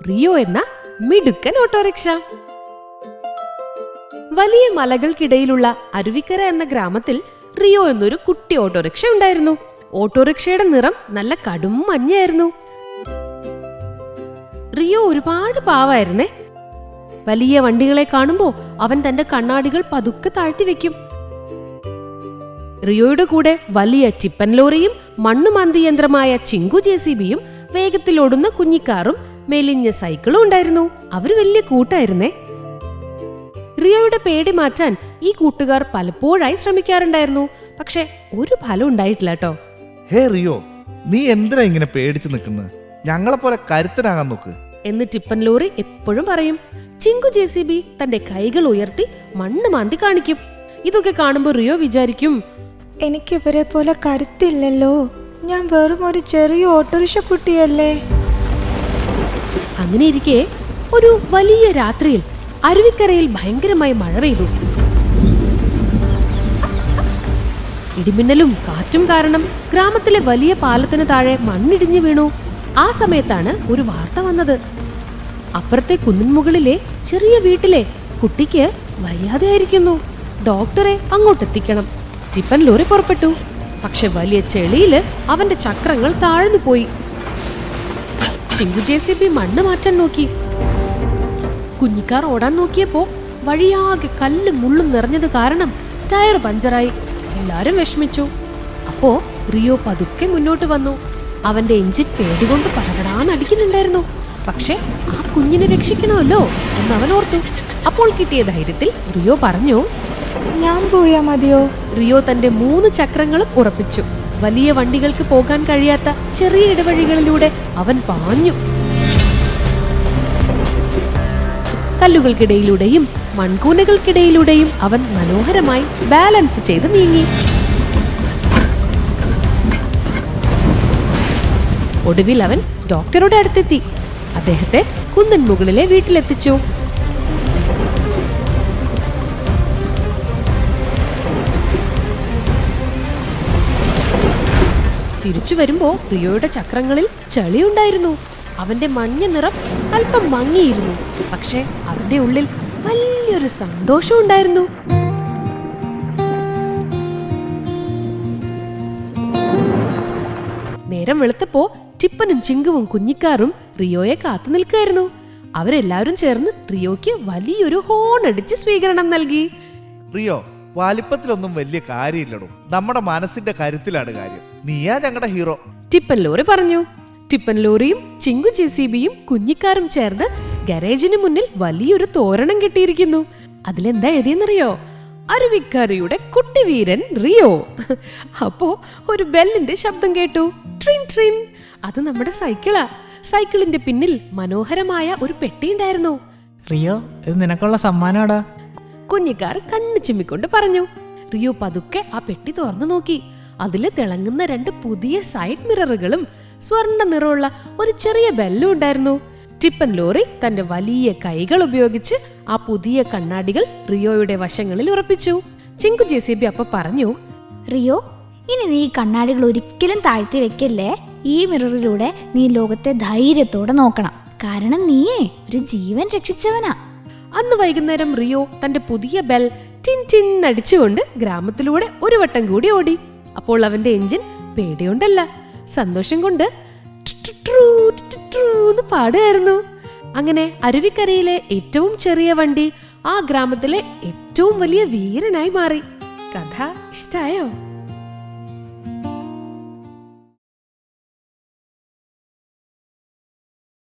Rio എന്ന മിടുക്കൻ autorickshaw. വലിയ മലകൾക്കിടയിലുള്ള അരുവിക്കര എന്ന ഗ്രാമത്തിൽ റിയോ എന്നൊരു കുട്ടി ഓട്ടോറിക്ഷ ഉണ്ടായിരുന്നു. ഓട്ടോറിക്ഷയുടെ നിറം നല്ല കടും മഞ്ഞയായിരുന്നു. റിയോ ഒരുപാട് പാവായിരുന്നേ. വലിയ വണ്ടികളെ കാണുമ്പോ അവൻ തന്റെ കണ്ണാടികൾ പതുക്കെ താഴ്ത്തി വെക്കും. റിയോയുടെ കൂടെ വലിയ ടിപ്പൻ ലോറിയും മണ്ണുമാന്തി യന്ത്രമായ ചിങ്കു JCBയും വേഗത്തിലോടുന്ന കുഞ്ഞിക്കാറും മെലിഞ്ഞ സൈക്കിളും ഉണ്ടായിരുന്നു. അവര് വലിയ കൂട്ടായിരുന്നേ. റിയോയുടെ പേടി മാറ്റാൻ ഈ കൂട്ടുകാർ പലപ്പോഴായി ശ്രമിക്കാറുണ്ടായിരുന്നു. പക്ഷെ ഒരു ഫലം ഉണ്ടായിട്ടില്ല കേട്ടോ. ഹേ റിയോ, നീ എന്തിനാ ഇങ്ങനെ പേടിച്ചു നിൽക്കുന്നത്? ഞങ്ങളെ പോലെ കരുത്തനാകാൻ നോക്ക് എന്ന് ടിപ്പൻ ലോറി എപ്പോഴും പറയും. ചിങ്കു JCB തന്റെ കൈകൾ ഉയർത്തി മണ്ണ് മാന്തി കാണിക്കും. ഇതൊക്കെ കാണുമ്പോൾ റിയോ വിചാരിക്കും, എനിക്ക് ഇവരെ പോലെ കരുത്തില്ലല്ലോ, ഞാൻ വെറും ഒരു ചെറിയ ഓട്ടോറിക്ഷ കുട്ടിയല്ലേ. അങ്ങനെ ഇരിക്കെ ഒരു വലിയ രാത്രിയിൽ അരുവിക്കരയിൽ ഭയങ്കരമായി മഴ പെയ്തു. ഇടിമിന്നലും കാറ്റും കാരണം ഗ്രാമത്തിലെ വലിയ പാലത്തിന് താഴെ മണ്ണിടിഞ്ഞു വീണു. ആ സമയത്താണ് ഒരു വാർത്ത വന്നത്. അപ്പുറത്തെ കുന്നിൻ മുകളിലെ ചെറിയ വീട്ടിലെ കുട്ടിക്ക് വയ്യാതെയായിരിക്കുന്നു. ഡോക്ടറെ അങ്ങോട്ടെത്തിക്കണം. ടിപ്പൻ ലോറി പുറപ്പെട്ടു. പക്ഷെ വലിയ ചെളിയില് അവന്റെ ചക്രങ്ങൾ താഴ്ന്നു പോയി. ചിങ്കു JCB മണ്ണ് മാറ്റാൻ നോക്കി. കുഞ്ഞിക്കാർ ഓടാൻ നോക്കിയപ്പോ വഴിയാകെ കല്ലും മുള്ളും നിറഞ്ഞത് കാരണം ടയർ പഞ്ചറായി. എല്ലാരും വിഷമിച്ചു. അപ്പോ റിയോ പതുക്കെ മുന്നോട്ട് വന്നു. അവന്റെ എഞ്ചിൻ പേടികൊണ്ട് പടപടാന്നടിക്കുന്നുണ്ടായിരുന്നു. പക്ഷെ ആ കുഞ്ഞിനെ രക്ഷിക്കണമല്ലോ എന്ന് അവൻ ഓർത്തു. അപ്പോൾ കിട്ടിയ ധൈര്യത്തിൽ റിയോ പറഞ്ഞു, ഞാൻ പോയാ മതിയോ? റിയോ തന്റെ 3 ചക്രങ്ങളും ഉറപ്പിച്ചു. വലിയ വണ്ടികൾക്ക് പോകാൻ കഴിയാത്ത ചെറിയ ഇടവഴികളിലൂടെ അവൻ പാഞ്ഞു. കല്ലുകൾക്കിടയിലൂടെയും മൺകൂനകൾക്കിടയിലൂടെയും അവൻ മനോഹരമായി ബാലൻസ് ചെയ്ത് നീങ്ങി. ഒടുവിൽ അവൻ ഡോക്ടറുടെ അടുത്തെത്തി. അദ്ദേഹത്തെ കുന്നിൻ മുകളിലെ വീട്ടിലെത്തിച്ചു. തിരിച്ചു വരുമ്പോ റിയോയുടെ ചക്രങ്ങളിൽ ചളിയുണ്ടായിരുന്നു. അവന്റെ മഞ്ഞ നിറം അല്പം മങ്ങിയിരുന്നു. പക്ഷെ അവന്റെ ഉള്ളിൽ വലിയൊരു സന്തോഷം ഉണ്ടായിരുന്നു. നേരം വെളുത്തപ്പോ ടിപ്പനും ചിങ്കുവും കുഞ്ഞിക്കാറും റിയോയെ കാത്തു നിൽക്കുകയായിരുന്നു. അവരെല്ലാവരും ചേർന്ന് റിയോയ്ക്ക് വലിയൊരു ഹോൺ അടിച്ച് സ്വീകരണം നൽകി. റിയോ, വലിപ്പത്തിലൊന്നും വലിയ കാര്യമില്ലടോ, നമ്മുടെ മനസ്സിന്റെ കരുത്തിലാണ് കാര്യം. നീയാ ഞങ്ങളുടെ ഹീറോ, ടിപ്പൻ ലോറി പറഞ്ഞു. ടിപ്പൻ ലോറിയും ചിങ്കു JCBയും കുഞ്ഞിക്കാരും ചേർന്ന് ഗാരേജിന് മുന്നിൽ വലിയൊരു തോരണം കെട്ടിയിരിക്കുന്നു. അതിലെന്താ എഴുതിയെന്നറിയോ? അരുവിക്കരയുടെ കുട്ടിവീരൻ റിയോ. അപ്പോ ഒരു ബെല്ലിന്റെ ശബ്ദം കേട്ടു. ട്രിൻ ട്രിൻ. അത് നമ്മുടെ സൈക്കിളാ. സൈക്കിളിന്റെ പിന്നിൽ മനോഹരമായ ഒരു പെട്ടി ഉണ്ടായിരുന്നു. റിയോ, ഇത് നിനക്കുള്ള സമ്മാനാടാ. കുഞ്ഞിക്കാർ കണ്ണു ചിമ്മിക്കൊണ്ട് പറഞ്ഞു. റിയോ പതുക്കെ ആ പെട്ടി തുറന്നു നോക്കി. അതില് തിളങ്ങുന്ന 2 പുതിയ സൈഡ് മിററുകളും സ്വർണ്ണ നിറമുള്ള ഒരു ചെറിയ ബെല്ലും ഉണ്ടായിരുന്നു. ടിപ്പൻ ലോറി തന്റെ വലിയ കൈകൾ ഉപയോഗിച്ച് ആ പുതിയ കണ്ണാടികൾ റിയോയുടെ വശങ്ങളിൽ ഉറപ്പിച്ചു. ചിങ്കു JCB അപ്പൊ പറഞ്ഞു, റിയോ, ഇനി നീ കണ്ണാടികൾ ഒരിക്കലും താഴ്ത്തി വെക്കല്ലേ. ഈ മിററിലൂടെ നീ ലോകത്തെ ധൈര്യത്തോടെ നോക്കണം. കാരണം നീയേ ഒരു ജീവൻ രക്ഷിച്ചവനാ. അന്ന് വൈകുന്നേരം റിയോ തന്റെ പുതിയ ബെൽ ടിൻ ടിൻ അടിച്ചുകൊണ്ട് ഗ്രാമത്തിലൂടെ ഒരു വട്ടം കൂടി ഓടി. അപ്പോൾ അവന്റെ എഞ്ചിൻ പേടിയോണ്ടല്ല, സന്തോഷം കൊണ്ട് പാടുകയായിരുന്നു. അങ്ങനെ അരുവിക്കരയിലെ ഏറ്റവും ചെറിയ വണ്ടി ആ ഗ്രാമത്തിലെ ഏറ്റവും വലിയ വീരനായി മാറി. കഥ ഇഷ്ടായോ?